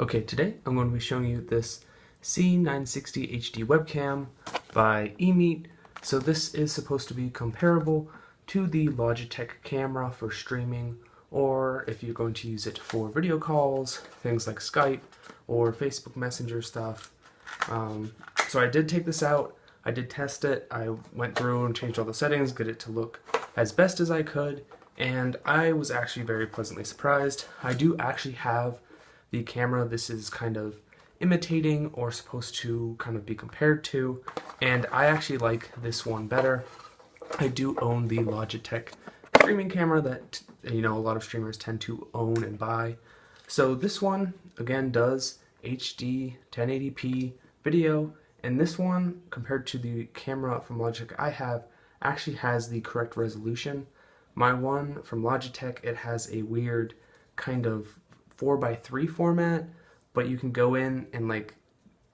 Okay, today I'm going to be showing you this C960 HD webcam by EMeet. So this is supposed to be comparable to the Logitech camera for streaming, or if you're going to use it for video calls, things like Skype or Facebook Messenger stuff. So I did take this out, I did test it, I went through and changed all the settings, get it to look as best as I could, and I was actually very pleasantly surprised. I do actually have the camera this is kind of imitating or supposed to kind of be compared to, and I actually like this one better. I do own the Logitech streaming camera that a lot of streamers tend to own and buy. So this one again does HD 1080p video, and this one compared to the camera from Logitech I have actually has the correct resolution. My one from Logitech, it has a weird kind of 4:3 format, but you can go in and like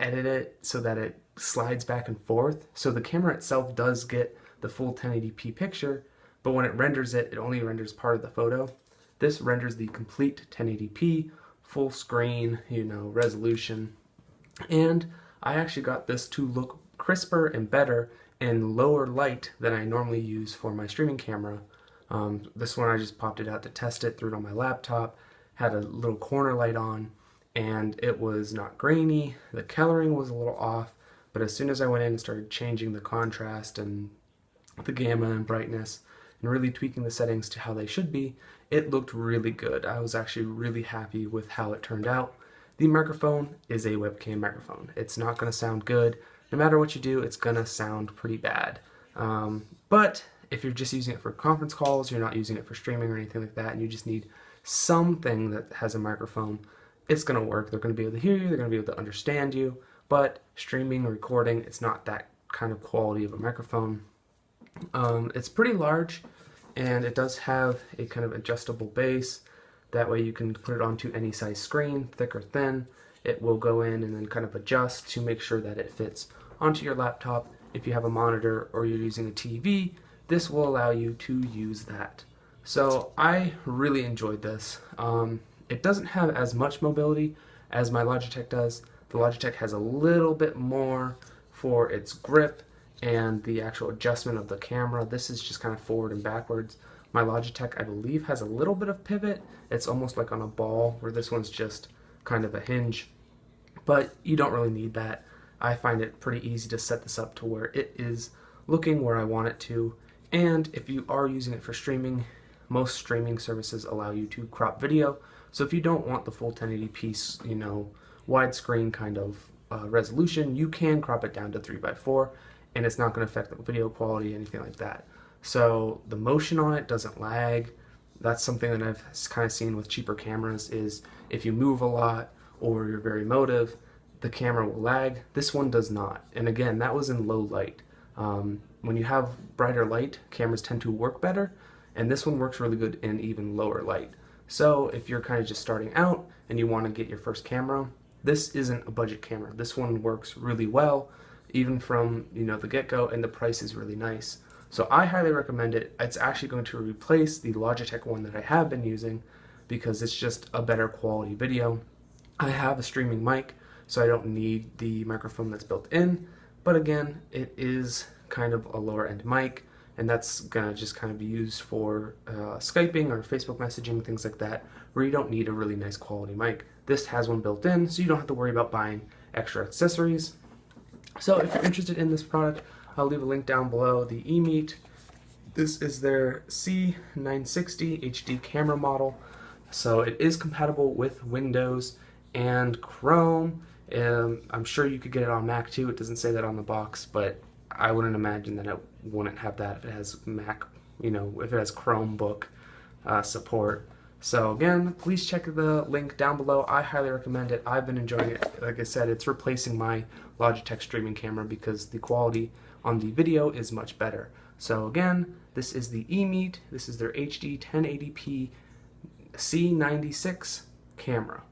edit it so that it slides back and forth. So the camera itself does get the full 1080p picture, but when it renders it, it only renders part of the photo. This renders the complete 1080p, full screen, resolution. And I actually got this to look crisper and better in lower light than I normally use for my streaming camera. This one I just popped it out to test it, threw it on my laptop, had a little corner light on, and it was not grainy. The coloring was a little off, but as soon as I went in and started changing the contrast and the gamma and brightness and really tweaking the settings to how they should be, it looked really good. I was actually really happy with how it turned out. The microphone is a webcam microphone. It's not going to sound good. No matter what you do, it's going to sound pretty bad. But if you're just using it for conference calls, you're not using it for streaming or anything like that, and you just need something that has a microphone, it's going to work. They're going to be able to hear you, they're going to be able to understand you, but streaming or recording, it's not that kind of quality of a microphone. It's pretty large, and it does have a kind of adjustable base. That way you can put it onto any size screen, thick or thin. It will go in and then kind of adjust to make sure that it fits onto your laptop. If you have a monitor or you're using a TV, this will allow you to use that. So I really enjoyed this. It doesn't have as much mobility as my Logitech does. The Logitech has a little bit more for its grip and the actual adjustment of the camera. This is just kind of forward and backwards. My Logitech, I believe, has a little bit of pivot. It's almost like on a ball, where this one's just kind of a hinge. But you don't really need that. I find it pretty easy to set this up to where it is looking where I want it to. And if you are using it for streaming, most streaming services allow you to crop video. So if you don't want the full 1080p, widescreen kind of resolution, you can crop it down to 3:4, and it's not going to affect the video quality, anything like that. So the motion on it doesn't lag. That's something that I've kind of seen with cheaper cameras, is if you move a lot or you're very motive, the camera will lag. This one does not. And again, that was in low light. When you have brighter light, cameras tend to work better, and this one works really good in even lower light. So if you're kind of just starting out and you want to get your first camera, this isn't a budget camera. This one works really well, even from the get-go, and the price is really nice. So I highly recommend it. It's actually going to replace the Logitech one that I have been using because it's just a better quality video. I have a streaming mic, so I don't need the microphone that's built in, but again, it is kind of a lower end mic, and that's gonna just kind of be used for Skyping or Facebook messaging, things like that, where you don't need a really nice quality mic. This has one built in, so you don't have to worry about buying extra accessories. So if you're interested in this product, I'll leave a link down below. The EMeet, this is their C960 HD camera model. So it is compatible with Windows and Chrome. I'm sure you could get it on Mac too. It doesn't say that on the box, but I wouldn't imagine that it wouldn't have that if it has Mac, if it has Chromebook support. So again, please check the link down below. I highly recommend it. I've been enjoying it. Like I said, it's replacing my Logitech streaming camera because the quality on the video is much better. So again, this is the EMeet. This is their HD 1080p C960 camera.